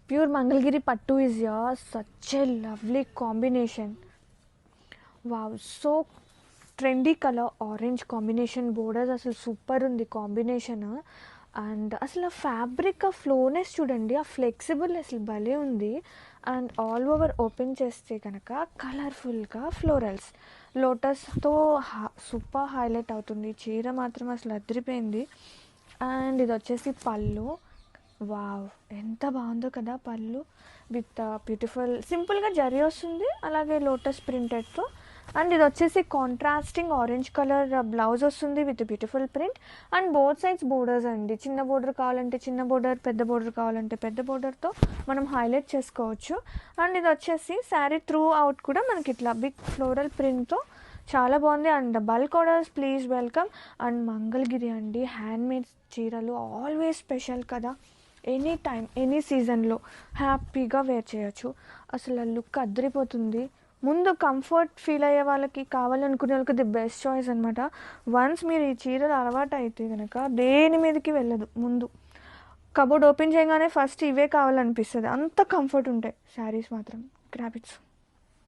Pure Mangalagiri పట్టు is such a lovely combination. Wow, so trendy colour orange combination, borders అసలు super ఉంది combination. And అసలు ఆ fabric, ఆ ఫ్లోనెస్ చూడండి, ఆ ఫ్లెక్సిబుల్ అసలు భలే ఉంది. అండ్ ఆల్ ఓవర్ ఓపెన్ చేస్తే కనుక కలర్ఫుల్గా ఫ్లోరల్స్, లోటస్తో సూపర్ హైలైట్ అవుతుంది. చీర మాత్రం అసలు అదిరిపోయింది. అండ్ ఇది వచ్చేసి పళ్ళు. వావ్, ఎంత బాగుందో కదా పళ్ళు, విత్ బ్యూటిఫుల్ సింపుల్గా జరీ వస్తుంది, అలాగే లోటస్ ప్రింటెడ్తో. అండ్ ఇది వచ్చేసి కాంట్రాస్టింగ్ ఆరెంజ్ కలర్ బ్లౌజ్ వస్తుంది with beautiful print. And both sides borders అండి, చిన్న బోర్డర్ కావాలంటే చిన్న బోర్డర్, పెద్ద బోర్డర్ కావాలంటే పెద్ద బోర్డర్తో మనం హైలైట్ చేసుకోవచ్చు. అండ్ ఇది వచ్చేసి శారీ త్రూ అవుట్ కూడా మనకి ఇట్లా బిగ్ ఫ్లోరల్ ప్రింట్తో చాలా బాగుంది. And bulk orders please welcome. And Mangalagiri అండి, హ్యాండ్మేడ్ చీరలు ఆల్వేస్ స్పెషల్ కదా, ఎనీ టైం ఎనీ సీజన్లో హ్యాపీగా వేర్ చేయొచ్చు. అసలు ఆ లుక్ అద్దరిపోతుంది. ముందు కంఫర్ట్ ఫీల్ అయ్యే వాళ్ళకి, కావాలనుకునే వాళ్ళకి ది బెస్ట్ చాయిస్ అనమాట. వన్స్ మీరు ఈ చీరలు అలవాటు అయితే కనుక దేని మీదకి వెళ్ళదు. ముందు కబోర్డ్ ఓపెన్ చేయగానే ఫస్ట్ ఇవే కావాలనిపిస్తుంది, అంత కంఫర్ట్ ఉంటాయి శారీస్ మాత్రం. Grab it's.